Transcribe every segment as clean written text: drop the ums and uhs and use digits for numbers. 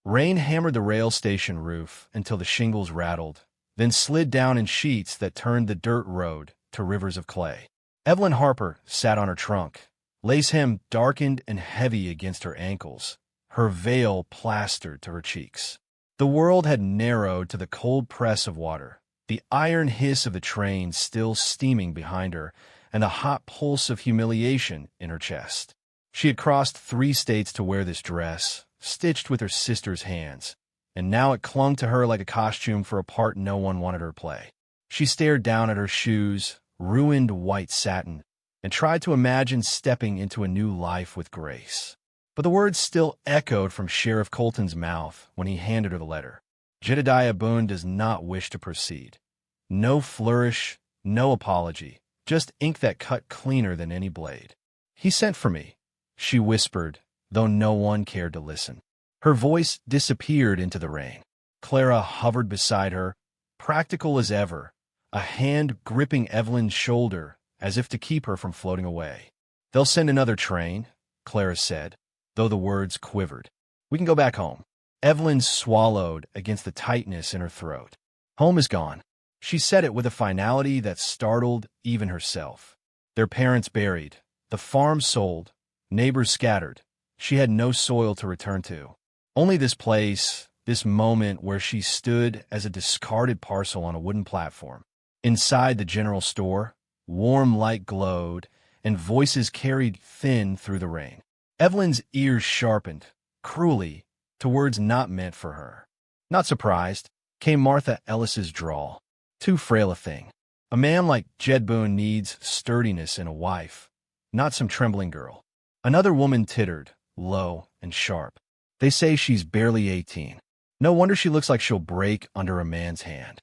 Rain hammered the rail station roof until the shingles rattled, then slid down in sheets that turned the dirt road to rivers of clay. Evelyn Harper sat on her trunk, lace hem darkened and heavy against her ankles, her veil plastered to her cheeks. The world had narrowed to the cold press of water, the iron hiss of the train still steaming behind her, and the hot pulse of humiliation in her chest. She had crossed 3 states to wear this dress, stitched with her sister's hands, and now it clung to her like a costume for a part no one wanted her to play. She stared down at her shoes, ruined white satin, and tried to imagine stepping into a new life with grace. But the words still echoed from Sheriff Colton's mouth when he handed her the letter. Jedediah Boone does not wish to proceed. No flourish, no apology, just ink that cut cleaner than any blade. He sent for me, she whispered, though no one cared to listen. Her voice disappeared into the rain. Clara hovered beside her, practical as ever, a hand gripping Evelyn's shoulder as if to keep her from floating away. They'll send another train, Clara said, though the words quivered. We can go back home. Evelyn swallowed against the tightness in her throat. Home is gone. She said it with a finality that startled even herself. Their parents buried, the farm sold, neighbors scattered. She had no soil to return to. Only this place, this moment where she stood as a discarded parcel on a wooden platform. Inside the general store, warm light glowed, and voices carried thin through the rain. Evelyn's ears sharpened, cruelly, to words not meant for her. Not surprised, came Martha Ellis's drawl. Too frail a thing. A man like Jed Boone needs sturdiness in a wife, not some trembling girl. Another woman tittered, low and sharp. They say she's barely 18. No wonder she looks like she'll break under a man's hand.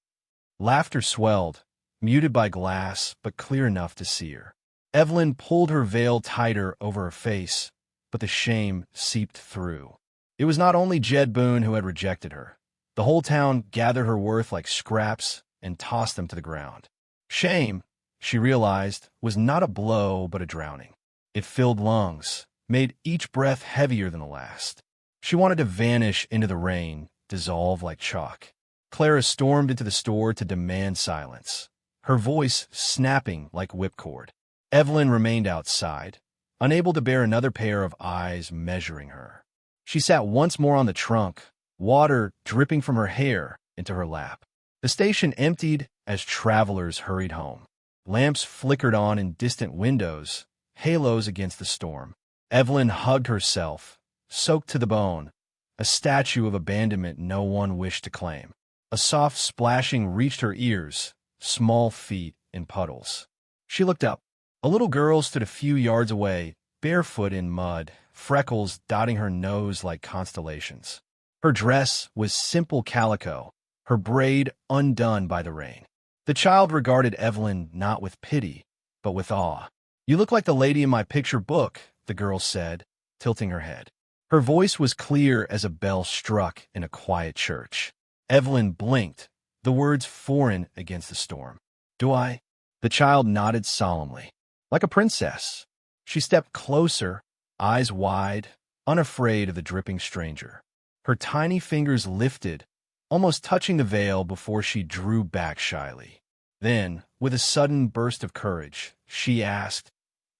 Laughter swelled, muted by glass, but clear enough to see her. Evelyn pulled her veil tighter over her face, but the shame seeped through. It was not only Jed Boone who had rejected her. The whole town gathered her worth like scraps and tossed them to the ground. Shame, she realized, was not a blow but a drowning. It filled lungs, made each breath heavier than the last. She wanted to vanish into the rain, dissolve like chalk. Clara stormed into the store to demand silence, her voice snapping like whipcord. Evelyn remained outside, unable to bear another pair of eyes measuring her. She sat once more on the trunk, water dripping from her hair into her lap. The station emptied as travelers hurried home. Lamps flickered on in distant windows, halos against the storm. Evelyn hugged herself, soaked to the bone, a statue of abandonment no one wished to claim. A soft splashing reached her ears, small feet in puddles. She looked up. A little girl stood a few yards away, barefoot in mud, freckles dotting her nose like constellations. Her dress was simple calico, her braid undone by the rain. The child regarded Evelyn not with pity, but with awe. "You look like the lady in my picture book," the girl said, tilting her head. Her voice was clear as a bell struck in a quiet church. Evelyn blinked, the words foreign against the storm. "Do I?" The child nodded solemnly. "Like a princess." She stepped closer, eyes wide, unafraid of the dripping stranger. Her tiny fingers lifted, almost touching the veil before she drew back shyly. Then, with a sudden burst of courage, she asked,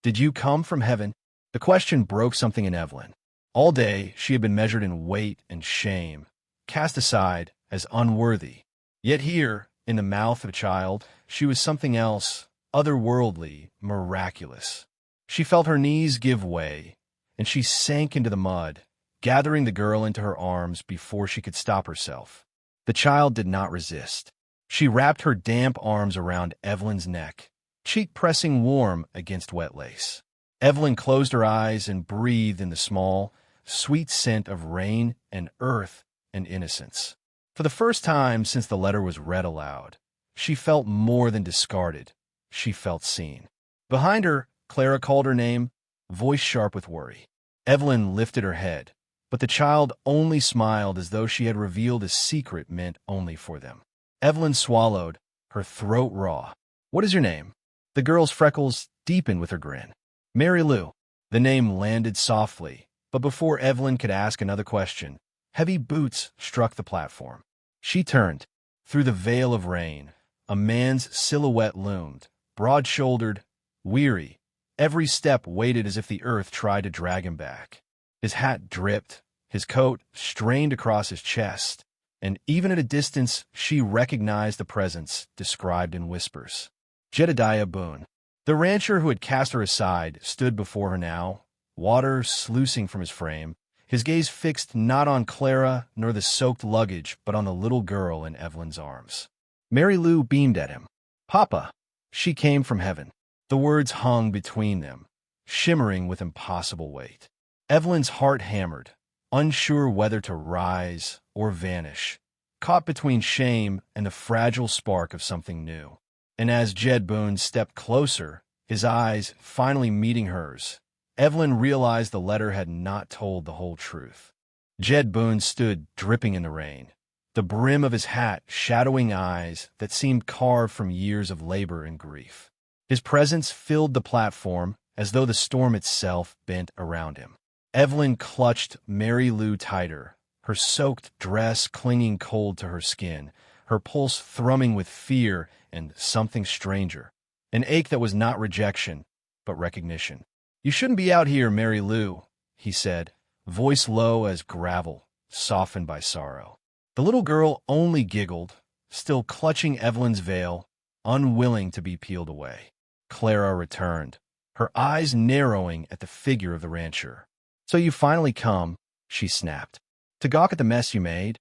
"Did you come from heaven?" The question broke something in Evelyn. All day, she had been measured in weight and shame, cast aside as unworthy. Yet here, in the mouth of a child, she was something else, otherworldly, miraculous. She felt her knees give way, and she sank into the mud, gathering the girl into her arms before she could stop herself. The child did not resist. She wrapped her damp arms around Evelyn's neck, cheek pressing warm against wet lace. Evelyn closed her eyes and breathed in the small, sweet scent of rain and earth and innocence. For the first time since the letter was read aloud, she felt more than discarded. She felt seen. Behind her, Clara called her name, voice sharp with worry. Evelyn lifted her head, but the child only smiled as though she had revealed a secret meant only for them. Evelyn swallowed, her throat raw. "What is your name?" The girl's freckles deepened with her grin. "Mary Lou." The name landed softly, but before Evelyn could ask another question, Heavy boots struck the platform. She turned. Through the veil of rain, a man's silhouette loomed, broad-shouldered, weary. Every step weighted as if the earth tried to drag him back. His hat dripped, his coat strained across his chest, and even at a distance she recognized the presence described in whispers. Jedediah Boone. The rancher who had cast her aside stood before her now, water sluicing from his frame, his gaze fixed not on Clara nor the soaked luggage, but on the little girl in Evelyn's arms. Mary Lou beamed at him. "Papa!" She came from heaven. The words hung between them, shimmering with impossible weight. Evelyn's heart hammered, unsure whether to rise or vanish, caught between shame and the fragile spark of something new. And as Jed Boone stepped closer, his eyes finally meeting hers, Evelyn realized the letter had not told the whole truth. Jed Boone stood dripping in the rain, the brim of his hat shadowing eyes that seemed carved from years of labor and grief. His presence filled the platform as though the storm itself bent around him. Evelyn clutched Mary Lou tighter, her soaked dress clinging cold to her skin, her pulse thrumming with fear and something stranger, an ache that was not rejection, but recognition. "You shouldn't be out here, Mary Lou," he said, voice low as gravel, softened by sorrow. The little girl only giggled, still clutching Evelyn's veil, unwilling to be peeled away. Clara returned, her eyes narrowing at the figure of the rancher. "So you finally come," she snapped, "to gawk at the mess you made?"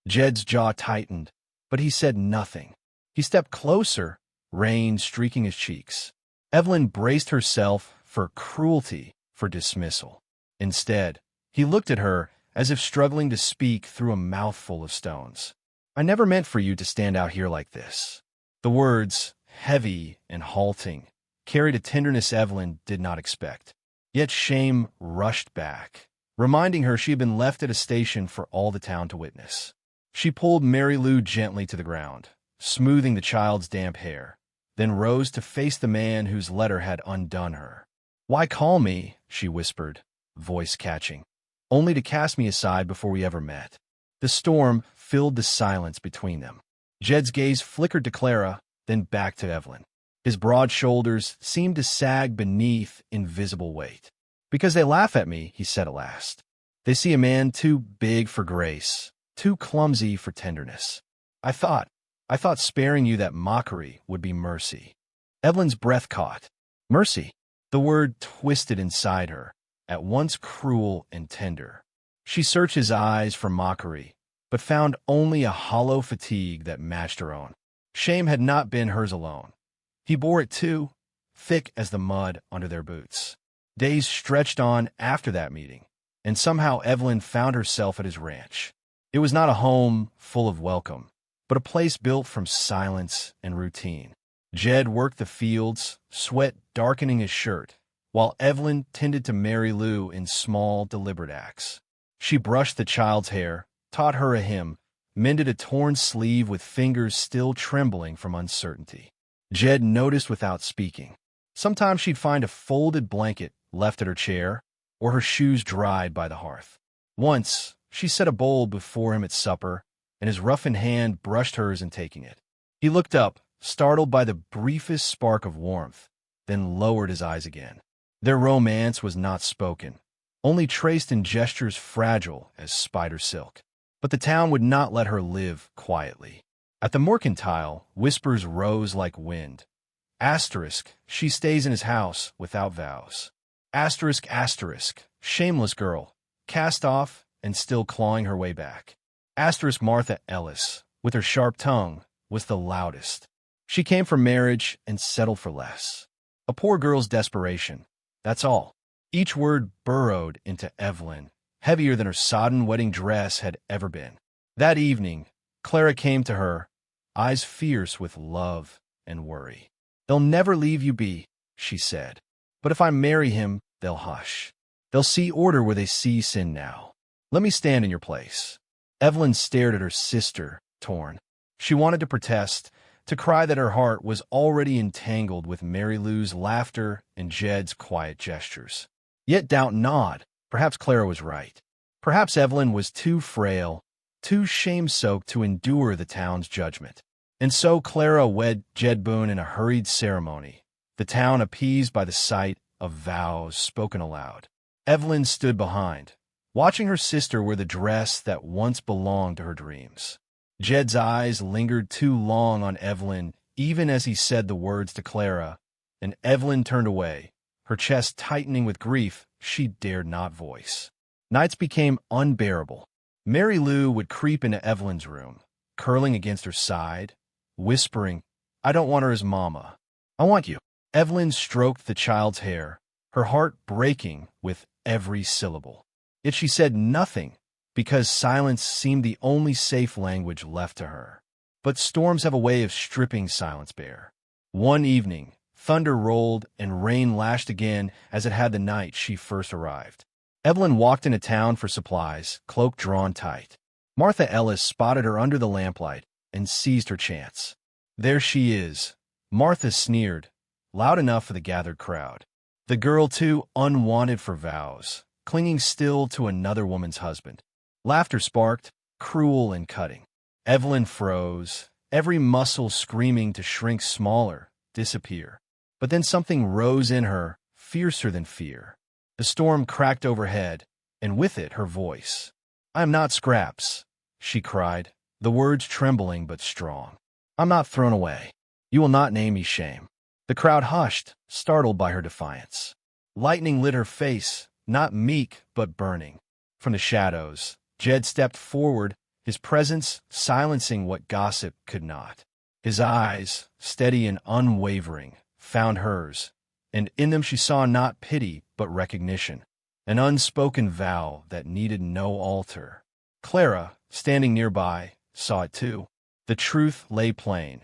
Jed's jaw tightened, but he said nothing. He stepped closer, rain streaking his cheeks. Evelyn braced herself for cruelty, for dismissal. Instead, he looked at her as if struggling to speak through a mouthful of stones. "I never meant for you to stand out here like this." The words, heavy and halting, carried a tenderness Evelyn did not expect. Yet shame rushed back, reminding her she had been left at a station for all the town to witness. She pulled Mary Lou gently to the ground, smoothing the child's damp hair, then rose to face the man whose letter had undone her. "Why call me?" she whispered, voice catching, "only to cast me aside before we ever met." The storm filled the silence between them. Jed's gaze flickered to Clara, then back to Evelyn. His broad shoulders seemed to sag beneath invisible weight. "Because they laugh at me," he said at last. "They see a man too big for grace, too clumsy for tenderness. I thought sparing you that mockery would be mercy." Evelyn's breath caught. Mercy. The word twisted inside her, at once cruel and tender. She searched his eyes for mockery, but found only a hollow fatigue that matched her own. Shame had not been hers alone. He bore it too, thick as the mud under their boots. Days stretched on after that meeting, and somehow Evelyn found herself at his ranch. It was not a home full of welcome, but a place built from silence and routine. Jed worked the fields, sweat darkening his shirt, while Evelyn tended to Mary Lou in small, deliberate acts. She brushed the child's hair, taught her a hymn, mended a torn sleeve with fingers still trembling from uncertainty. Jed noticed without speaking. Sometimes she'd find a folded blanket left at her chair, or her shoes dried by the hearth. Once, she set a bowl before him at supper, and his roughened hand brushed hers in taking it. He looked up, startled by the briefest spark of warmth, then lowered his eyes again. Their romance was not spoken, only traced in gestures fragile as spider silk. But the town would not let her live quietly. At the mercantile, whispers rose like wind. Asterisk, she stays in his house without vows. Asterisk, asterisk, shameless girl, cast off and still clawing her way back. Asterisk Martha Ellis, with her sharp tongue, was the loudest. She came for marriage and settled for less. A poor girl's desperation, that's all. Each word burrowed into Evelyn, heavier than her sodden wedding dress had ever been. That evening, Clara came to her, eyes fierce with love and worry. "They'll never leave you be," she said. "But if I marry him, they'll hush. They'll see order where they see sin now. Let me stand in your place." Evelyn stared at her sister, torn. She wanted to protest, to cry that her heart was already entangled with Mary Lou's laughter and Jed's quiet gestures. Yet doubt gnawed. Perhaps Clara was right. Perhaps Evelyn was too frail, too shame-soaked to endure the town's judgment. And so Clara wed Jed Boone in a hurried ceremony, the town appeased by the sight of vows spoken aloud. Evelyn stood behind, watching her sister wear the dress that once belonged to her dreams. Jed's eyes lingered too long on Evelyn, even as he said the words to Clara, and Evelyn turned away, her chest tightening with grief she dared not voice. Nights became unbearable. Mary Lou would creep into Evelyn's room, curling against her side, whispering, "I don't want her as Mama. I want you." Evelyn stroked the child's hair, her heart breaking with every syllable. Yet she said nothing, because silence seemed the only safe language left to her. But storms have a way of stripping silence bare. One evening, thunder rolled and rain lashed again as it had the night she first arrived. Evelyn walked into town for supplies, cloak drawn tight. Martha Ellis spotted her under the lamplight and seized her chance. "There she is," Martha sneered, loud enough for the gathered crowd. The girl, too unwanted for vows, clinging still to another woman's husband. Laughter sparked, cruel and cutting. Evelyn froze, every muscle screaming to shrink smaller, disappear. But then something rose in her, fiercer than fear. The storm cracked overhead, and with it her voice. "I am not scraps," she cried, the words trembling but strong. "I'm not thrown away. You will not name me shame." The crowd hushed, startled by her defiance. Lightning lit her face, not meek but burning. From the shadows, Jed stepped forward, his presence silencing what gossip could not. His eyes, steady and unwavering, found hers, and in them she saw not pity but recognition, an unspoken vow that needed no altar. Clara, standing nearby, saw it too. The truth lay plain.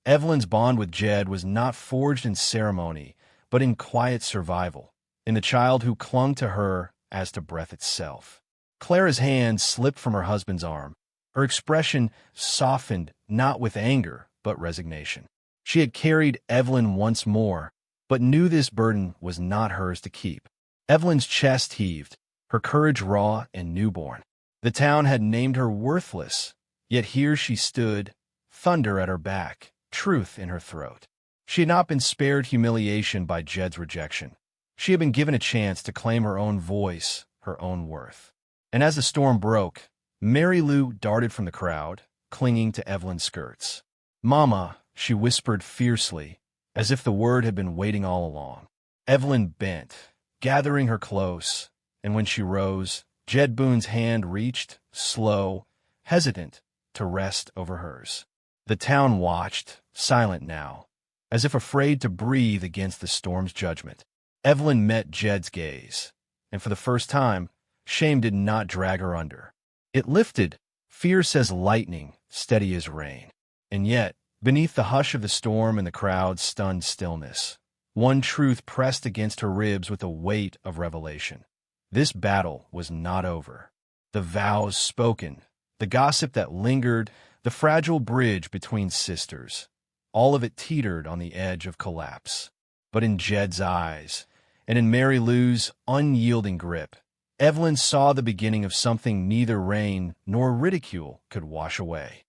Evelyn's bond with Jed was not forged in ceremony, but in quiet survival, in the child who clung to her as to breath itself. Clara's hand slipped from her husband's arm. Her expression softened not with anger, but resignation. She had carried Evelyn once more, but knew this burden was not hers to keep. Evelyn's chest heaved, her courage raw and newborn. The town had named her worthless, yet here she stood, thunder at her back, truth in her throat. She had not been spared humiliation by Jed's rejection. She had been given a chance to claim her own voice, her own worth. And as the storm broke, Mary Lou darted from the crowd, clinging to Evelyn's skirts. "Mama," she whispered fiercely, as if the word had been waiting all along. Evelyn bent, gathering her close, and when she rose, Jed Boone's hand reached, slow, hesitant, to rest over hers. The town watched, silent now, as if afraid to breathe against the storm's judgment. Evelyn met Jed's gaze, and for the first time, shame did not drag her under. It lifted, fierce as lightning, steady as rain. And yet, beneath the hush of the storm and the crowd's stunned stillness, one truth pressed against her ribs with the weight of revelation. This battle was not over. The vows spoken, the gossip that lingered, the fragile bridge between sisters, all of it teetered on the edge of collapse. But in Jed's eyes, and in Mary Lou's unyielding grip, Evelyn saw the beginning of something neither rain nor ridicule could wash away.